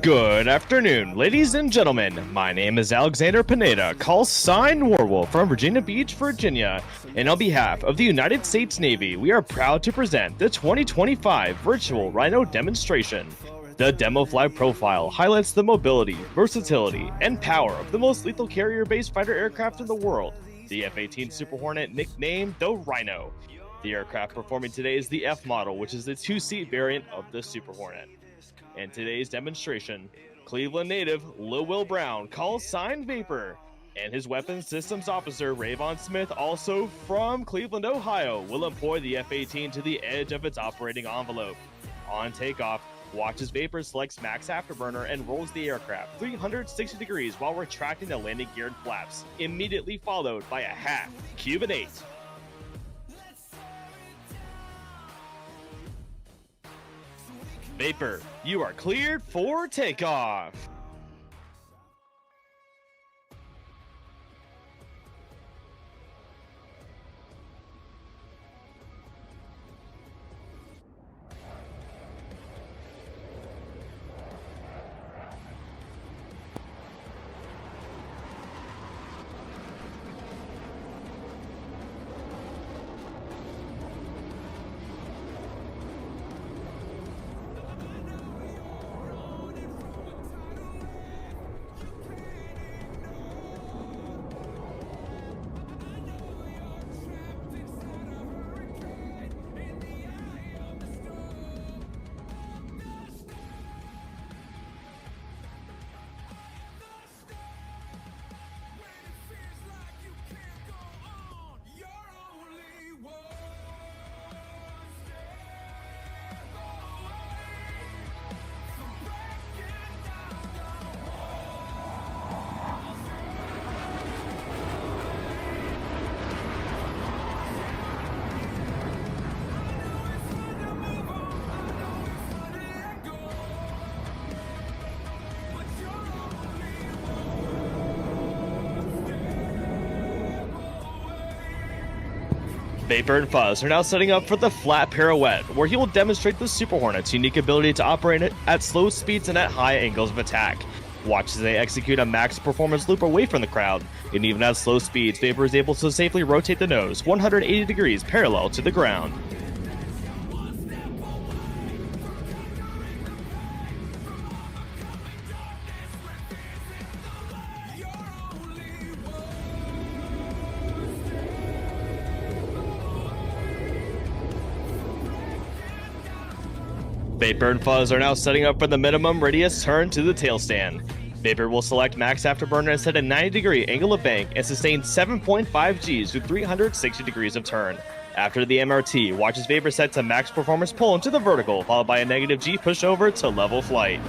Good afternoon, ladies and gentlemen. My name is Alexander Pineda, call sign Warwolf from Virginia Beach, Virginia. And on behalf of the United States Navy, we are proud to present the 2025 Virtual Rhino Demonstration. The Demo Flight Profile highlights the mobility, versatility, and power of the most lethal carrier-based fighter aircraft in the world, the F-18 Super Hornet, nicknamed the Rhino. The aircraft performing today is the F model, which is the two-seat variant of the Super Hornet. In today's demonstration, Cleveland native Lil Will Brown, call sign Vapor, and his weapons systems officer Rayvon Smith, also from Cleveland, Ohio, will employ the F-18 to the edge of its operating envelope. On takeoff, watch as Vapor selects max afterburner and rolls the aircraft 360 degrees while retracting the landing geared flaps, immediately followed by a half Cuban 8. Vapor, you are cleared for takeoff. Vapor and Fuzz are now setting up for the flat pirouette, where he will demonstrate the Super Hornet's unique ability to operate at slow speeds and at high angles of attack. Watch as they execute a max performance loop away from the crowd, and even at slow speeds, Vapor is able to safely rotate the nose 180 degrees parallel to the ground. Vapor and Fuzz are now setting up for the minimum radius turn to the tail stand. Vapor will select max afterburner and set a 90-degree angle of bank and sustain 7.5 Gs through 360 degrees of turn. After the MRT, watch as Vapor set to max performance pull into the vertical, followed by a negative G pushover to level flight.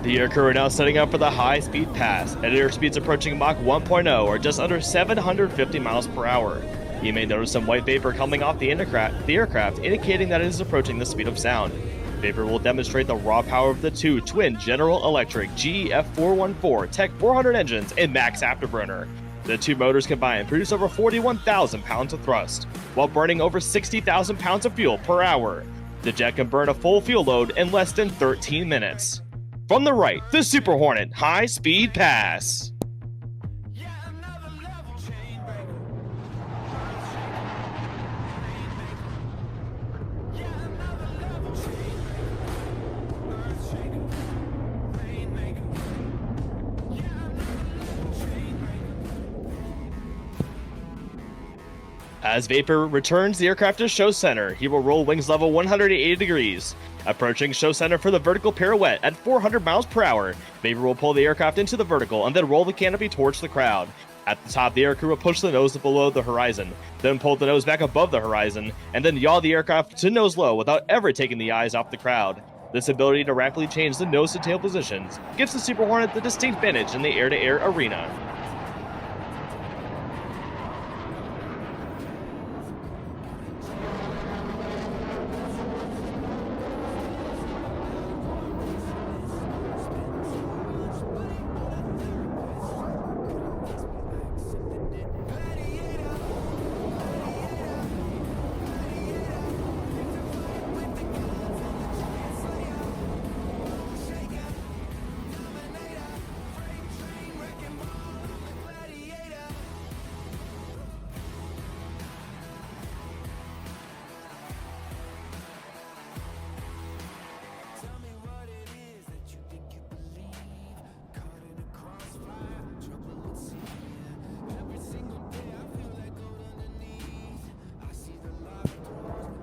The aircrew are now setting up for the high-speed pass, at airspeeds approaching Mach 1.0 or just under 750 miles per hour. You may notice some white vapor coming off the aircraft, indicating that it is approaching the speed of sound. Vapor will demonstrate the raw power of the two twin General Electric GE-F414 Tech 400 engines and max afterburner. The two motors combined produce over 41,000 pounds of thrust, while burning over 60,000 pounds of fuel per hour. The jet can burn a full fuel load in less than 13 minutes. From the right, the Super Hornet high-speed pass. As Vapor returns the aircraft to show center, he will roll wings level 180 degrees. Approaching show center for the vertical pirouette at 400 miles per hour, Vapor will pull the aircraft into the vertical and then roll the canopy towards the crowd. At the top, the aircrew will push the nose below the horizon, then pull the nose back above the horizon, and then yaw the aircraft to nose low without ever taking the eyes off the crowd. This ability to rapidly change the nose to tail positions gives the Super Hornet the distinct advantage in the air-to-air arena.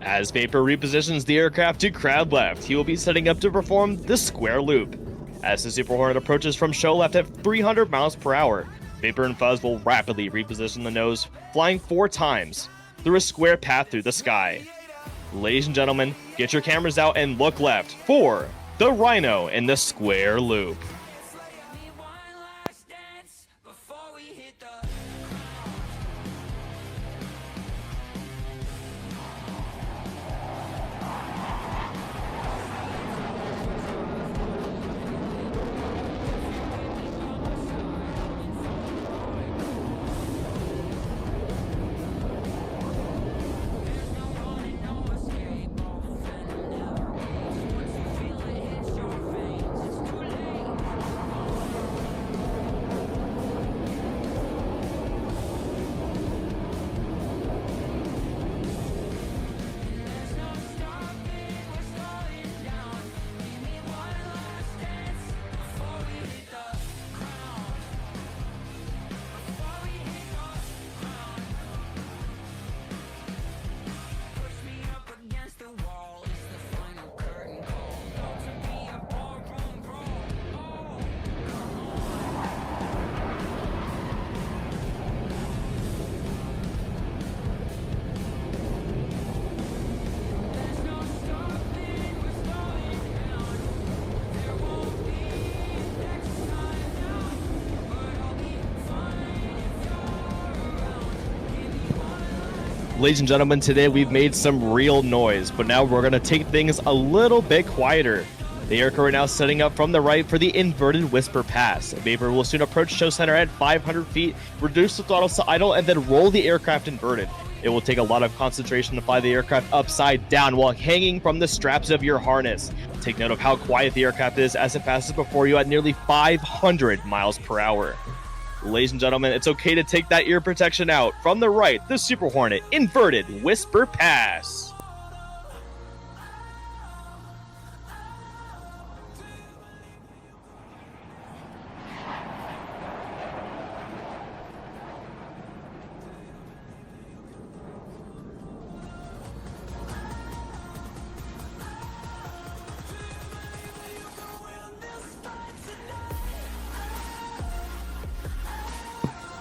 As Vapor repositions the aircraft to crowd left, he will be setting up to perform the square loop. As the Super Hornet approaches from show left at 300 miles per hour, Vapor and Fuzz will rapidly reposition the nose, flying 4 times through a square path through the sky. Ladies and gentlemen, get your cameras out and look left for the Rhino in the square loop. Ladies and gentlemen, today we've made some real noise, but now we're going to take things a little bit quieter. The aircrew are now setting up from the right for the inverted Whisper Pass. Vapor will soon approach show center at 500 feet, reduce the throttle to idle, and then roll the aircraft inverted. It will take a lot of concentration to fly the aircraft upside down while hanging from the straps of your harness. Take note of how quiet the aircraft is as it passes before you at nearly 500 miles per hour. Ladies and gentlemen, it's okay to take that ear protection out. From the right, the Super Hornet inverted Whisper Pass.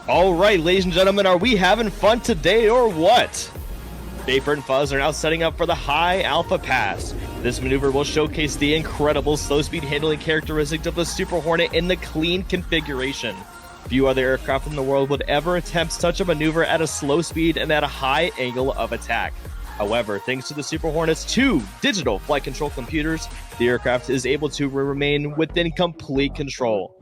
All right, ladies and gentlemen, are we having fun today or what? Vapor and Fuzz are now setting up for the High Alpha Pass. This maneuver will showcase the incredible slow speed handling characteristics of the Super Hornet in the clean configuration. Few other aircraft in the world would ever attempt such a maneuver at a slow speed and at a high angle of attack. However, thanks to the Super Hornet's 2 digital flight control computers, the aircraft is able to remain within complete control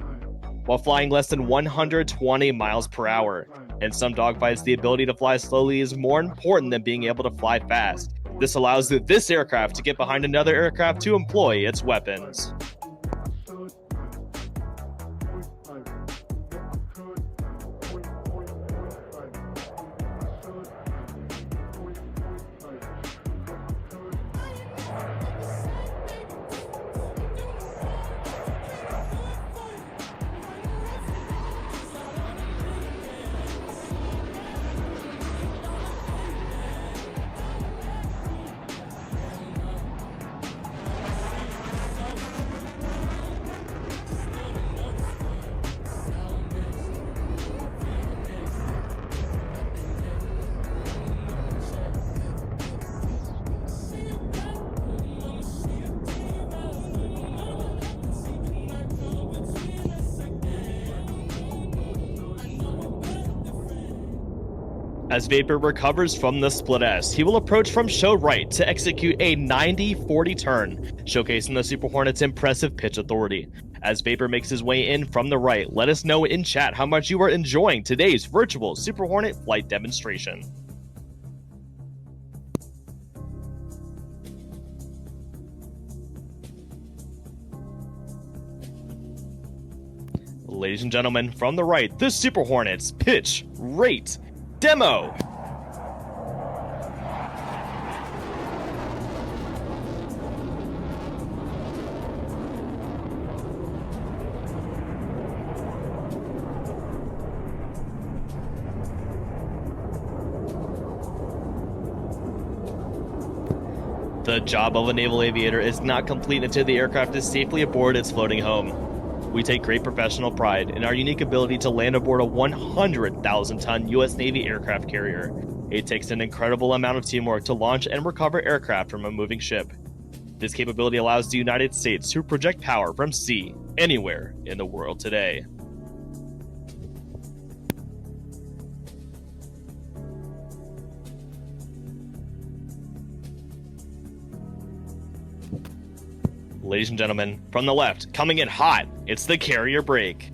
while flying less than 120 miles per hour. In some dogfights, the ability to fly slowly is more important than being able to fly fast. This allows this aircraft to get behind another aircraft to employ its weapons. As Vapor recovers from the split S, he will approach from show right to execute a 90-40 turn, showcasing the Super Hornet's impressive pitch authority. As Vapor makes his way in from the right, let us know in chat how much you are enjoying today's virtual Super Hornet flight demonstration. Ladies and gentlemen, from the right, the Super Hornets pitch rate demo. The job of a naval aviator is not complete until the aircraft is safely aboard its floating home. We take great professional pride in our unique ability to land aboard a 100,000-ton U.S. Navy aircraft carrier. It takes an incredible amount of teamwork to launch and recover aircraft from a moving ship. This capability allows the United States to project power from sea anywhere in the world today. Ladies and gentlemen, from the left, coming in hot, it's the carrier brake.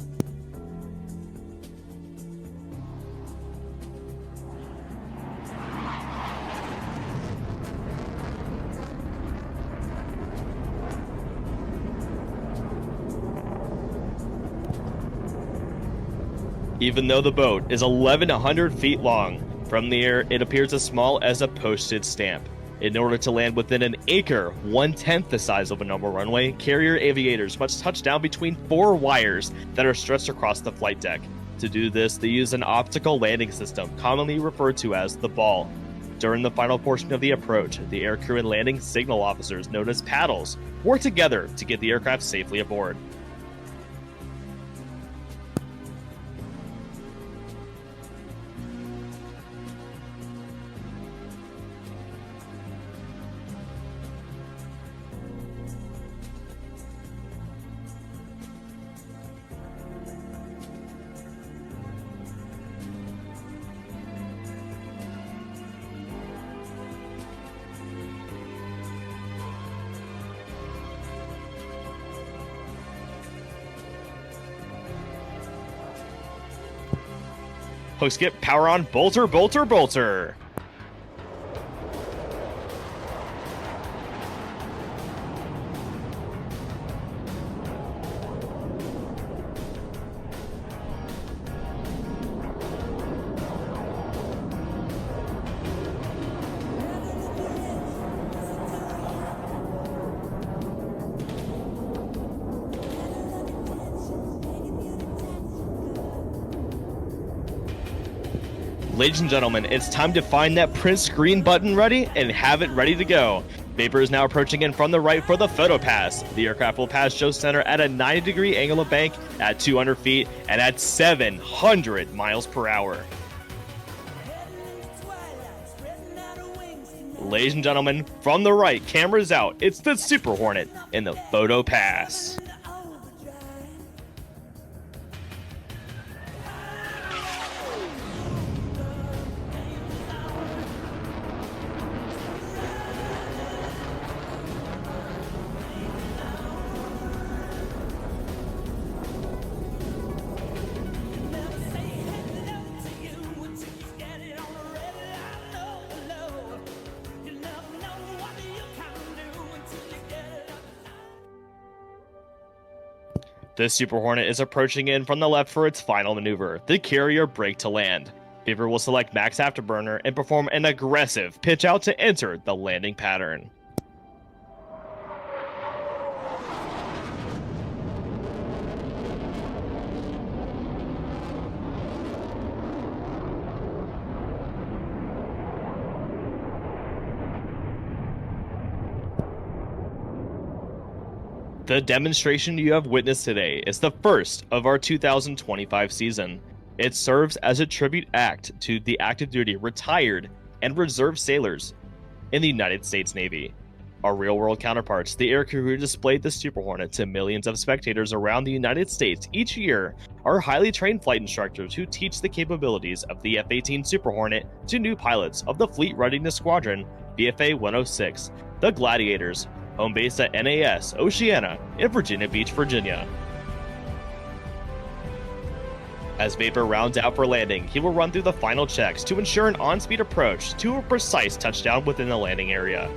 Even though the boat is 1,100 feet long, from the air it appears as small as a postage stamp. In order to land within an acre, 1/10 the size of a normal runway, carrier aviators must touch down between 4 wires that are stretched across the flight deck. To do this, they use an optical landing system, commonly referred to as the ball. During the final portion of the approach, the aircrew and landing signal officers, known as paddles, work together to get the aircraft safely aboard. Hook skip, power on, bolter, bolter, bolter. Ladies and gentlemen, it's time to find that print screen button ready and have it ready to go. Vapor is now approaching in from the right for the photo pass. The aircraft will pass show center at a 90-degree angle of bank at 200 feet and at 700 miles per hour. Ladies and gentlemen, from the right, cameras out. It's the Super Hornet in the photo pass. The Super Hornet is approaching in from the left for its final maneuver, the carrier brake to land. Vapor will select max afterburner and perform an aggressive pitch out to enter the landing pattern. The demonstration you have witnessed today is the first of our 2025 season. It serves as a tribute act to the active duty, retired, and reserve sailors in the United States Navy. Our real-world counterparts, the aircrew who displayed the Super Hornet to millions of spectators around the United States each year, are highly trained flight instructors who teach the capabilities of the F-18 Super Hornet to new pilots of the Fleet Readiness Squadron, VFA 106, the Gladiators, home base at NAS Oceana in Virginia Beach, Virginia. As Vapor rounds out for landing, he will run through the final checks to ensure an on-speed approach to a precise touchdown within the landing area.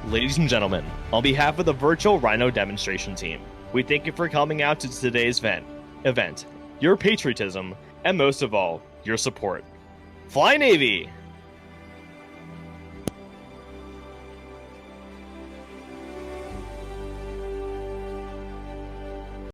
Ladies and gentlemen, on behalf of the virtual Rhino demonstration team, we thank you for coming out to today's event, your patriotism, and most of all, your support. Fly Navy!